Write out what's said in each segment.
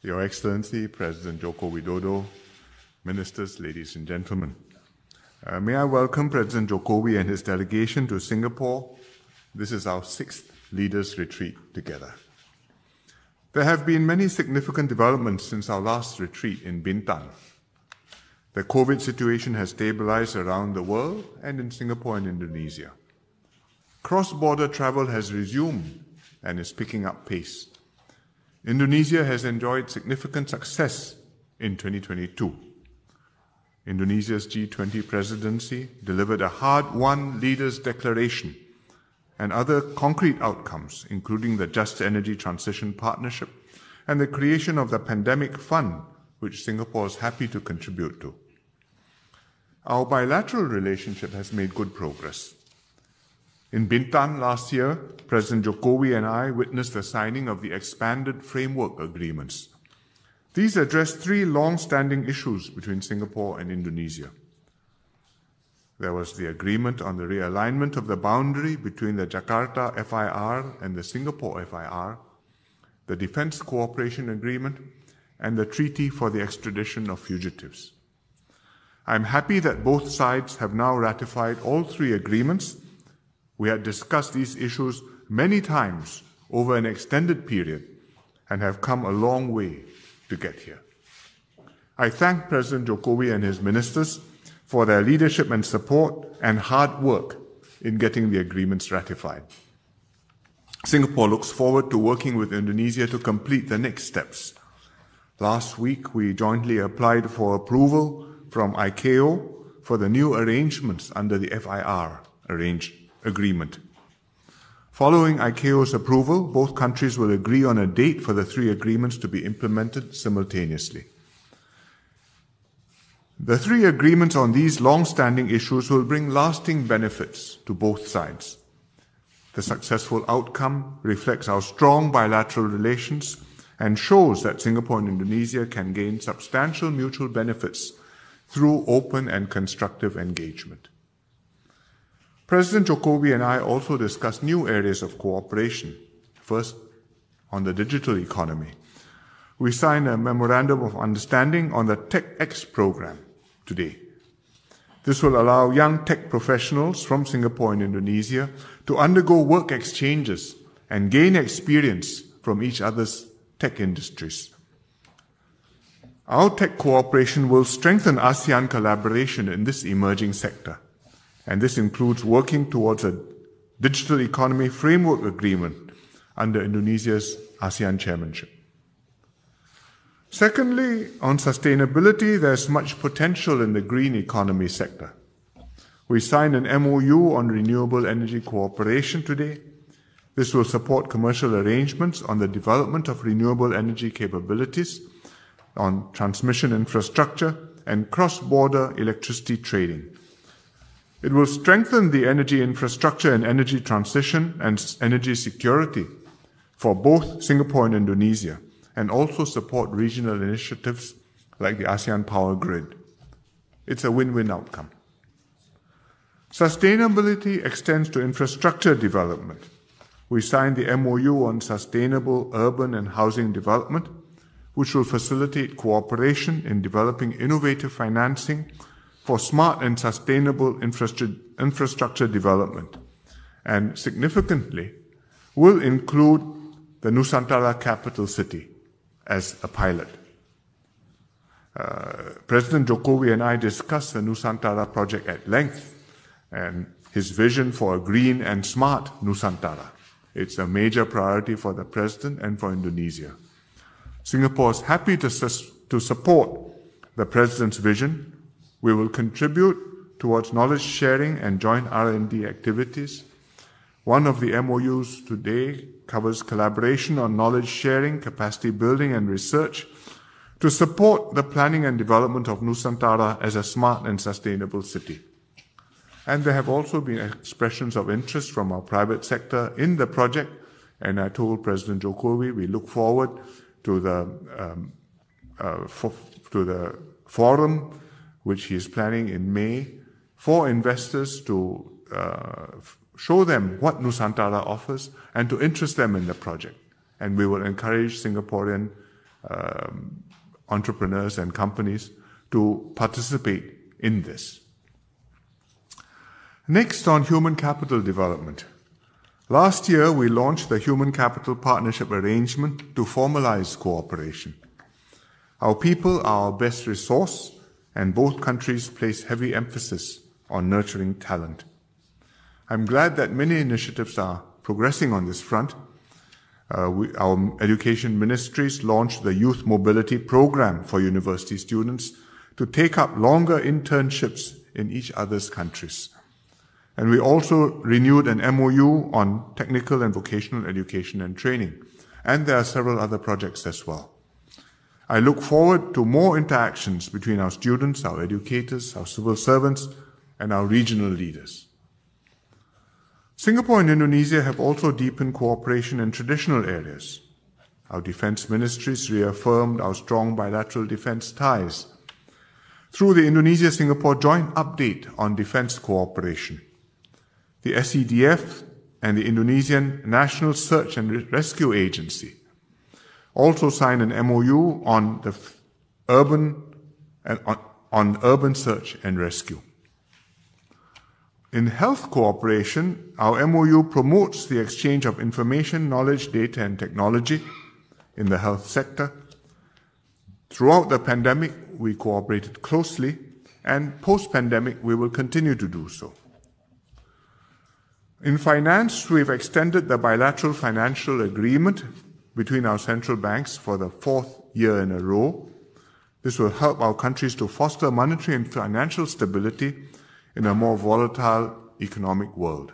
Your Excellency, President Joko Widodo, Ministers, ladies and gentlemen. May I welcome President Jokowi and his delegation to Singapore. This is our 6th Leaders Retreat together. There have been many significant developments since our last retreat in Bintan. The COVID situation has stabilized around the world and in Singapore and Indonesia. Cross-border travel has resumed and is picking up pace. Indonesia has enjoyed significant success in 2022. Indonesia's G20 presidency delivered a hard-won leaders' declaration and other concrete outcomes, including the Just Energy Transition Partnership and the creation of the Pandemic Fund, which Singapore is happy to contribute to. Our bilateral relationship has made good progress. In Bintan last year, President Jokowi and I witnessed the signing of the expanded framework agreements. These address 3 long-standing issues between Singapore and Indonesia. There was the agreement on the realignment of the boundary between the Jakarta FIR and the Singapore FIR, the Defence Cooperation Agreement, and the Treaty for the Extradition of Fugitives. I'm happy that both sides have now ratified all 3 agreements. We had discussed these issues many times over an extended period and have come a long way to get here. I thank President Jokowi and his ministers for their leadership and support and hard work in getting the agreements ratified. Singapore looks forward to working with Indonesia to complete the next steps. Last week, we jointly applied for approval from ICAO for the new arrangements under the FIR agreement. Following ICAO's approval, both countries will agree on a date for the 3 agreements to be implemented simultaneously. The 3 agreements on these long-standing issues will bring lasting benefits to both sides. The successful outcome reflects our strong bilateral relations and shows that Singapore and Indonesia can gain substantial mutual benefits through open and constructive engagement. President Jokowi and I also discussed new areas of cooperation. First, on the digital economy. We signed a Memorandum of Understanding on the TechX program today. This will allow young tech professionals from Singapore and Indonesia to undergo work exchanges and gain experience from each other's tech industries. Our tech cooperation will strengthen ASEAN collaboration in this emerging sector. And this includes working towards a digital economy framework agreement under Indonesia's ASEAN chairmanship. Secondly, on sustainability, there's much potential in the green economy sector. We signed an MOU on renewable energy cooperation today. This will support commercial arrangements on the development of renewable energy capabilities, on transmission infrastructure, and cross-border electricity trading. It will strengthen the energy infrastructure and energy transition and energy security for both Singapore and Indonesia, and also support regional initiatives like the ASEAN Power Grid. It's a win-win outcome. Sustainability extends to infrastructure development. We signed the MOU on sustainable urban and housing development, which will facilitate cooperation in developing innovative financing for smart and sustainable infrastructure development, and significantly will include the Nusantara capital city as a pilot. President Jokowi and I discussed the Nusantara project at length and his vision for a green and smart Nusantara. It's a major priority for the President and for Indonesia. Singapore is happy to support the President's vision. We will contribute towards knowledge sharing and joint R&D activities. One of the MOUs today covers collaboration on knowledge sharing, capacity building, and research to support the planning and development of Nusantara as a smart and sustainable city. And there have also been expressions of interest from our private sector in the project, and I told President Jokowi we look forward to the forum which he is planning in May for investors to show them what Nusantara offers and to interest them in the project. And we will encourage Singaporean entrepreneurs and companies to participate in this. Next, on human capital development. Last year, we launched the Human Capital Partnership Arrangement to formalize cooperation. Our people are our best resource, and both countries place heavy emphasis on nurturing talent. I'm glad that many initiatives are progressing on this front. Our education ministries launched the Youth Mobility Program for university students to take up longer internships in each other's countries. And we also renewed an MOU on technical and vocational education and training. And there are several other projects as well. I look forward to more interactions between our students, our educators, our civil servants, and our regional leaders. Singapore and Indonesia have also deepened cooperation in traditional areas. Our defense ministries reaffirmed our strong bilateral defense ties through the Indonesia-Singapore Joint Update on Defense Cooperation. The SEDF and the Indonesian National Search and Rescue Agency also signed an MOU on the urban search and rescue. In health cooperation, our MOU promotes the exchange of information, knowledge, data, and technology in the health sector. Throughout the pandemic, we cooperated closely, and post-pandemic, we will continue to do so. In finance, we've extended the bilateral financial agreement between our central banks for the 4th year in a row. This will help our countries to foster monetary and financial stability in a more volatile economic world.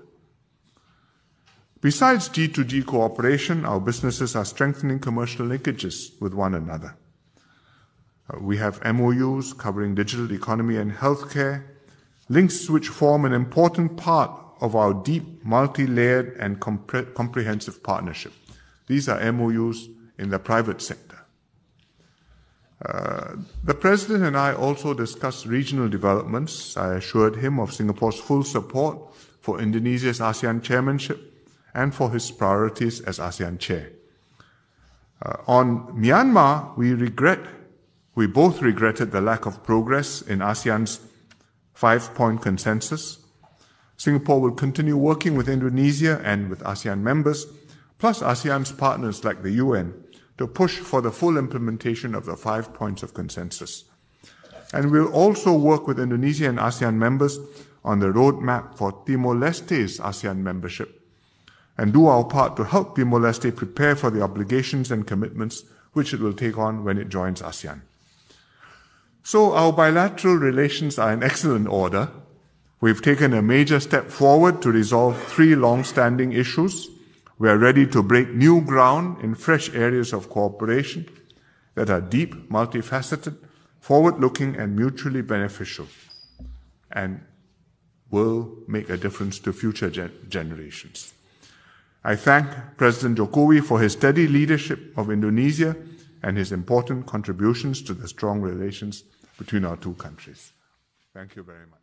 Besides G2G cooperation, our businesses are strengthening commercial linkages with one another. We have MOUs covering digital economy and healthcare, links which form an important part of our deep, multi-layered and comprehensive partnership. These are MOUs in the private sector. The President and I also discussed regional developments. I assured him of Singapore's full support for Indonesia's ASEAN chairmanship and for his priorities as ASEAN chair. On Myanmar, we both regretted the lack of progress in ASEAN's 5-point consensus. Singapore will continue working with Indonesia and with ASEAN members, plus ASEAN's partners like the UN, to push for the full implementation of the 5 points of consensus. And we'll also work with Indonesia and ASEAN members on the roadmap for Timor-Leste's ASEAN membership, and do our part to help Timor-Leste prepare for the obligations and commitments which it will take on when it joins ASEAN. So our bilateral relations are in excellent order. We've taken a major step forward to resolve 3 long-standing issues. We are ready to break new ground in fresh areas of cooperation that are deep, multifaceted, forward-looking, and mutually beneficial, and will make a difference to future generations. I thank President Jokowi for his steady leadership of Indonesia and his important contributions to the strong relations between our two countries. Thank you very much.